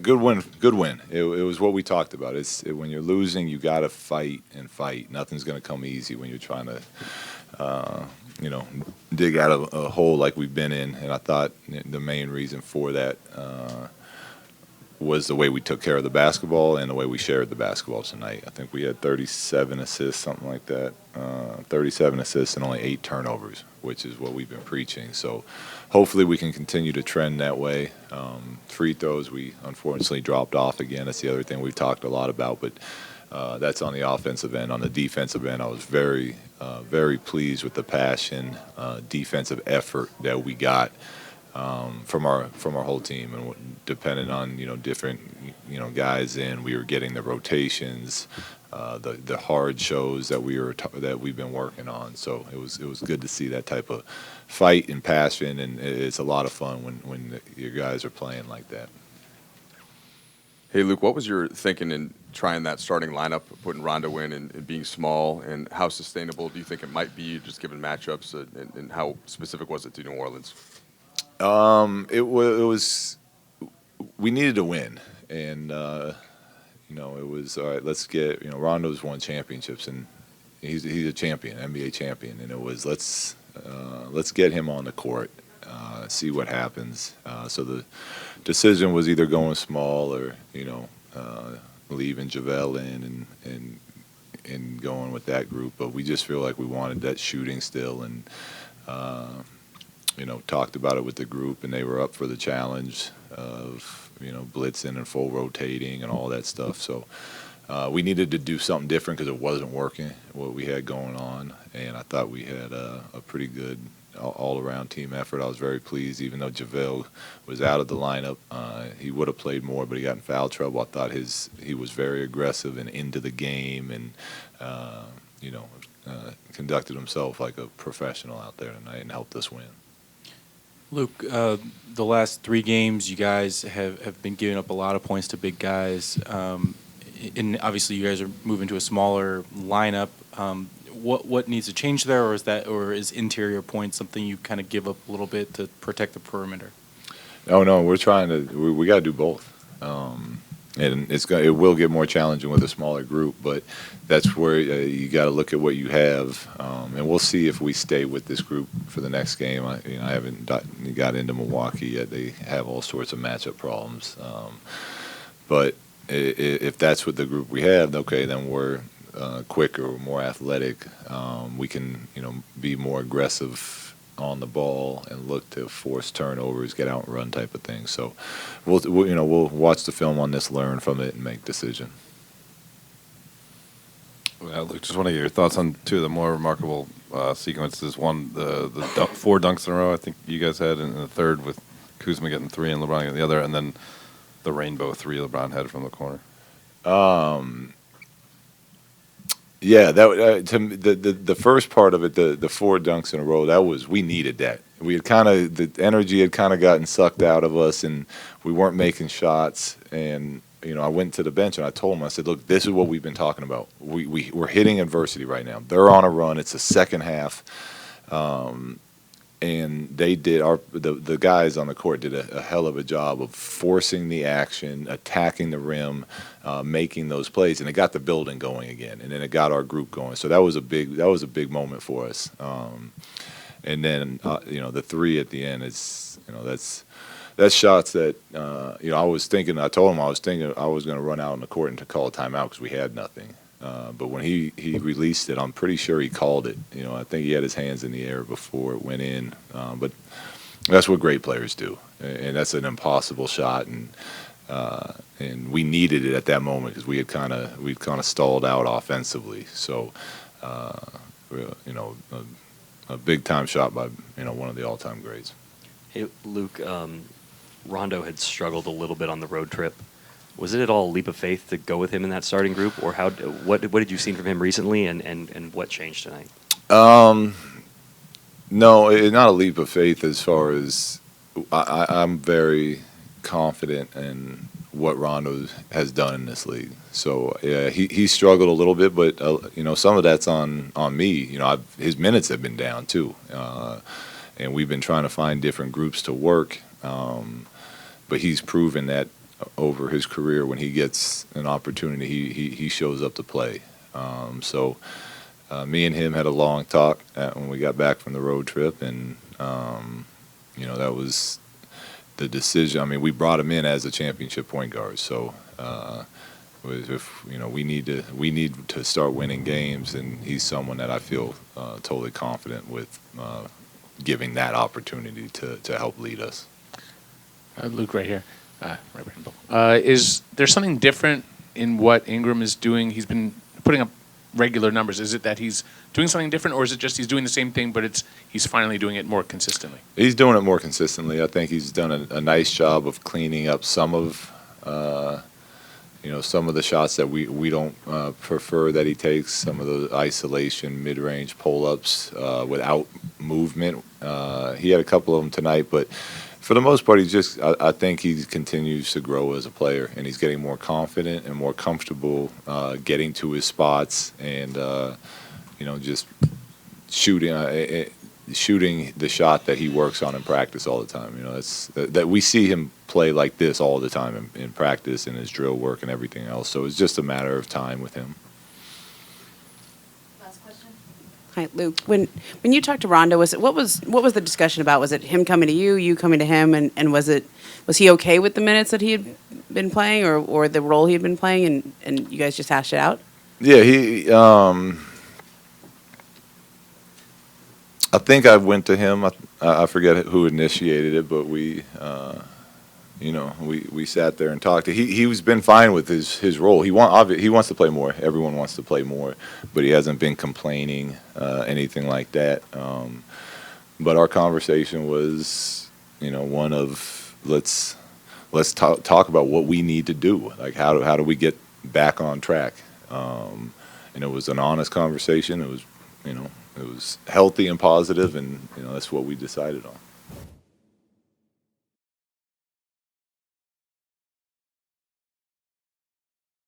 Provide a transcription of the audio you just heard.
Good win. Good win. It was what we talked about. When you're losing, you got to fight and fight. Nothing's going to come easy when you're trying to, uh, you know, dig out of a hole like we've been in. And I thought the main reason for that was the way we took care of the basketball and the way we shared the basketball tonight. I think we had 37 assists, something like that. 37 assists and only 8 turnovers, which is what we've been preaching. So hopefully we can continue to trend that way. Free throws, we unfortunately dropped off again. That's the other thing we've talked a lot about, but that's on the offensive end. On the defensive end, I was very pleased with the passion, defensive effort that we got from our whole team, and depending on different guys in, we were getting the rotations, the hard shows that we've been working on. So it was good to see that type of fight and passion, and it's a lot of fun when your guys are playing like that. Hey, Luke, what was your thinking in trying that starting lineup, putting Rondo in and being small, and how sustainable do you think it might be, just given matchups, and how specific was it to New Orleans? It was we needed to win, and it was all right. Let's get Rondo's won championships, and he's a champion, NBA champion, and it was let's get him on the court, see what happens. So the decision was either going small or leaving JaVale in and going with that group, but we just feel like we wanted that shooting still, and talked about it with the group, and they were up for the challenge of blitzing and full rotating and all that stuff. So we needed to do something different because it wasn't working what we had going on, and I thought we had a pretty good all-around team effort. I was very pleased, even though JaVale was out of the lineup. He would have played more, but he got in foul trouble. I thought he was very aggressive and into the game, and conducted himself like a professional out there tonight and helped us win. Luke, the last 3 games, you guys have been giving up a lot of points to big guys. And obviously, you guys are moving to a smaller lineup. What needs to change there, or is interior points something you kind of give up a little bit to protect the perimeter? Oh no, we're trying to. We got to do both. And it will get more challenging with a smaller group, but that's where you got to look at what you have, and we'll see if we stay with this group for the next game. I haven't got into Milwaukee yet; they have all sorts of matchup problems. But if that's what the group we have, okay, then we're quicker, more athletic. We can be more aggressive on the ball and look to force turnovers, get out and run type of thing. So we'll watch the film on this, learn from it, and make decision. Well, Luke, just want to get your thoughts on 2 of the more remarkable sequences. One, the 4 dunks in a row I think you guys had, and the third with Kuzma getting 3 and LeBron getting the other, and then the rainbow 3 LeBron had from the corner. Yeah, that the first part of it, the 4 dunks in a row, we needed that. We had the energy had kind of gotten sucked out of us, and we weren't making shots. And I went to the bench and I told him, I said, look, this is what we've been talking about. We're hitting adversity right now. They're on a run. It's the second half. And they did the guys on the court did a hell of a job of forcing the action, attacking the rim, making those plays, and it got the building going again, and then it got our group going. So that was a big moment for us. And then the 3 at the end is that's shots that I was thinking. I told him I was thinking I was going to run out on the court and to call a timeout because we had nothing. But when he released it, I'm pretty sure he called it. I think he had his hands in the air before it went in. But that's what great players do, and that's an impossible shot, and we needed it at that moment because we'd kind of stalled out offensively. So, a big time shot by one of the all time greats. Hey, Luke, Rondo had struggled a little bit on the road trip. Was it at all a leap of faith to go with him in that starting group, or what did you see from him recently, and what changed tonight? No, it's not a leap of faith as far as I'm very confident in what Rondo has done in this league. So yeah, he struggled a little bit, but some of that's on me. His minutes have been down too, and we've been trying to find different groups to work. But he's proven that over his career, when he gets an opportunity, he shows up to play. So me and him had a long talk when we got back from the road trip, and that was the decision. I mean, we brought him in as a championship point guard, so if we need to start winning games, and he's someone that I feel totally confident with giving that opportunity to help lead us. Luke, right here. Right behind Bill. Is there something different in what Ingram is doing? He's been putting up regular numbers. Is it that he's doing something different, or is it just he's doing the same thing, but he's finally doing it more consistently? He's doing it more consistently. I think he's done a nice job of cleaning up some of some of the shots that we don't prefer that he takes. Some of the isolation, mid-range pull-ups without movement. He had a couple of them tonight, but for the most part, I think he continues to grow as a player, and he's getting more confident and more comfortable getting to his spots, and just shooting the shot that he works on in practice all the time. That we see him play like this all the time in practice and his drill work and everything else. So it's just a matter of time with him. Hi, Luke. When you talked to Rondo, what was the discussion about? Was it him coming to you, you coming to him, and was he okay with the minutes that he had been playing, or the role he had been playing, and you guys just hashed it out? Yeah, he. I think I went to him. I forget who initiated it, but we sat there and talked. He's been fine with his role. He wants to play more. Everyone wants to play more, but he hasn't been complaining anything like that. But our conversation was, one of let's talk about what we need to do. Like how do we get back on track? And it was an honest conversation. It was, it was healthy and positive, and that's what we decided on.